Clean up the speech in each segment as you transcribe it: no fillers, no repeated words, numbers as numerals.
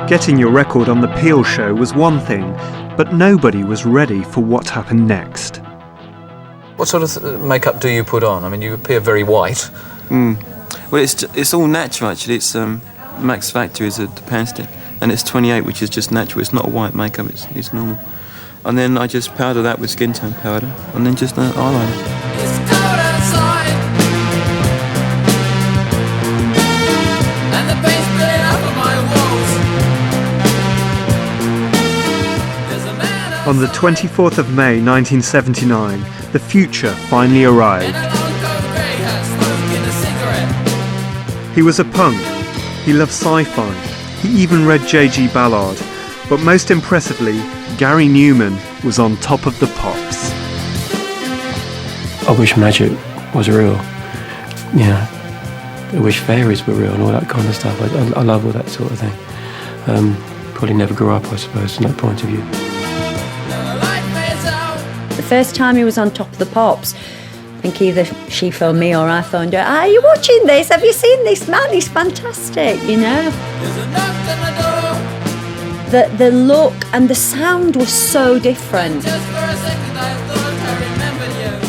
Getting your record on the Peel show was one thing, but nobody was ready for what happened next. What sort of makeup do you put on? I mean, you appear very white. Well, it's all natural, actually. It's Max Factor is a pan stick, and it's 28, which is just natural. It's not a white makeup, it's normal. And then I just powder that with skin tone powder, and then just eyeliner. On the 24th of May 1979, the future finally arrived. He was a punk, he loved sci-fi, he even read J.G. Ballard, but most impressively, Gary Numan was on top of the pops. I wish magic was real, I wish fairies were real and all that kind of stuff. I love all that sort of thing. Probably never grew up, I suppose, from that point of view. The first time he was on Top of the Pops, I think either she phoned me or I phoned her. Are you watching this? Have you seen this man? He's fantastic, The look and the sound was so different.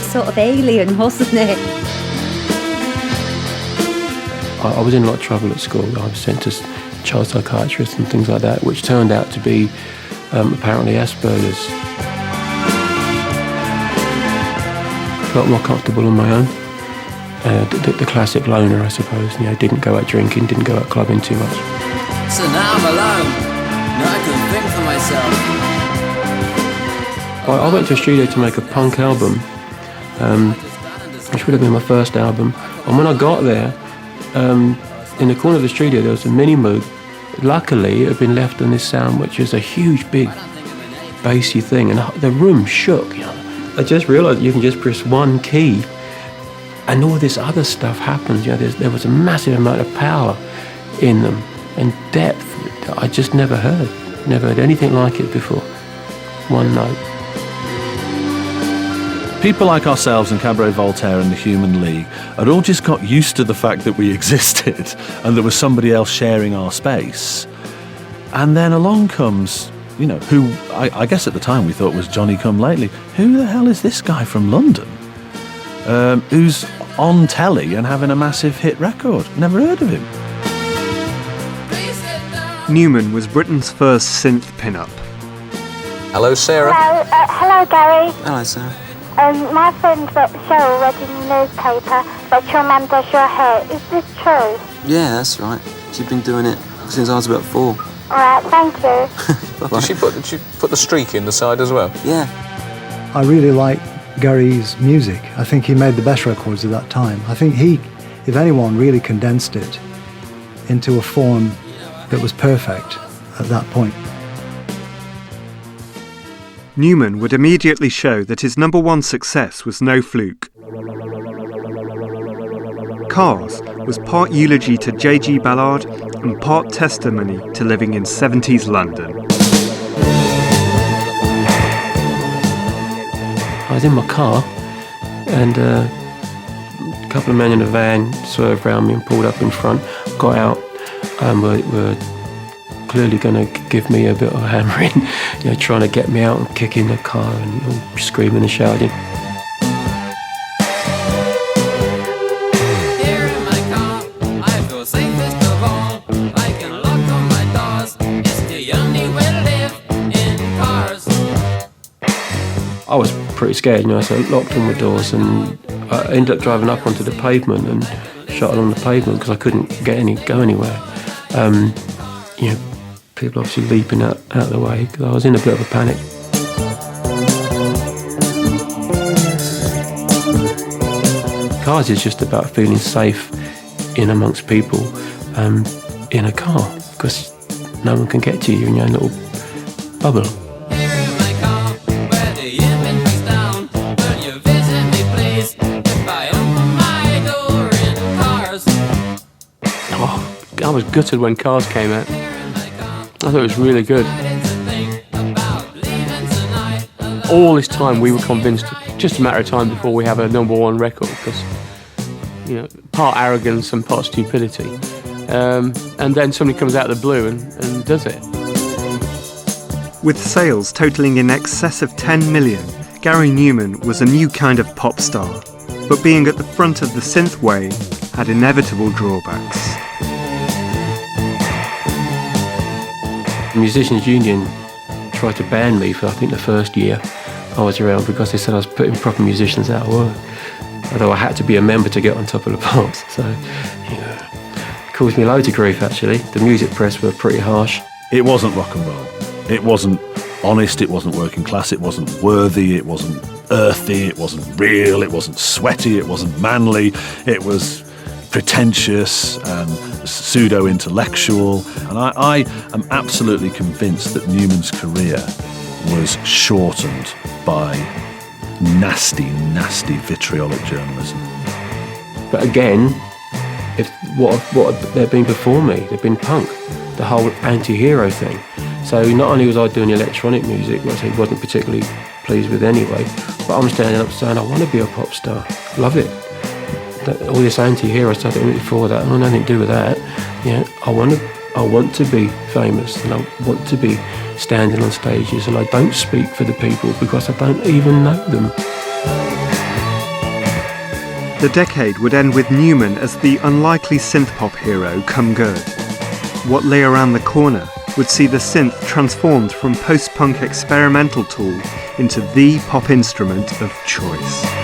Sort of alien, wasn't it? I was in a lot of trouble at school. I was sent to child psychiatrists and things like that, which turned out to be apparently Asperger's. Felt more comfortable on my own. The classic loner, I suppose. Didn't go out drinking, didn't go out clubbing too much. So now I'm alone. Now I can think for myself. I went to a studio to make a punk album, which would have been my first album. And when I got there, in the corner of the studio there was a mini Moog. Luckily, it had been left on this sound, which is a huge, big, bassy thing, and the room shook. I just realised you can just press one key and all this other stuff happens. There was a massive amount of power in them and depth that I just never heard anything like it before. One note. People like ourselves and Cabaret Voltaire and the Human League had all just got used to the fact that we existed and there was somebody else sharing our space. And then along comes, who I guess at the time we thought was Johnny Come Lately. Who the hell is this guy from London? Who's on telly and having a massive hit record? Never heard of him. Numan was Britain's first synth pin-up. Hello, Sarah. Hello, Gary. Hello, Sarah. My friend Cheryl read in the newspaper that your mum does your hair. Is this true? Yeah, that's right. She's been doing it since I was about 4. All right, thank you. Did she put the streak in the side as well? Yeah. I really like Gary's music. I think he made the best records at that time. I think he, if anyone, really condensed it into a form that was perfect at that point. Numan would immediately show that his number one success was no fluke. Cars was part eulogy to J.G. Ballard and part testimony to living in 70s London. I was in my car and a couple of men in a van swerved around me and pulled up in front, got out and were clearly going to give me a bit of hammering, trying to get me out and kick in the car and screaming and shouting. I was pretty scared, so I locked all my doors and I ended up driving up onto the pavement and shot along the pavement because I couldn't go anywhere. People obviously leaping out of the way because I was in a bit of a panic. Cars is just about feeling safe in amongst people in a car because no one can get to you in your own little bubble. I was gutted when Cars came out. I thought it was really good. All this time we were convinced just a matter of time before we have a number one record because, part arrogance and part stupidity. and then somebody comes out of the blue and does it. With sales totalling in excess of 10 million, Gary Numan was a new kind of pop star. But being at the front of the synth wave had inevitable drawbacks. The Musicians Union tried to ban me for, I think, the first year I was around because they said I was putting proper musicians out of work. Although I had to be a member to get on top of the pops. So, it caused me loads of grief, actually. The music press were pretty harsh. It wasn't rock and roll. It wasn't honest, it wasn't working class, it wasn't worthy, it wasn't earthy, it wasn't real, it wasn't sweaty, it wasn't manly, it was pretentious and pseudo-intellectual. And I am absolutely convinced that Numan's career was shortened by nasty, nasty vitriolic journalism. But again, what they've been before me, they've been punk, the whole anti-hero thing. So not only was I doing electronic music, which I wasn't particularly pleased with anyway, but I'm standing up saying I want to be a pop star, love it. All this anti-hero stuff that went before that, I don't have anything to do with that. I want to be famous, and I want to be standing on stages, and I don't speak for the people because I don't even know them. The decade would end with Numan as the unlikely synth-pop hero come good. What lay around the corner would see the synth transformed from post-punk experimental tool into the pop instrument of choice.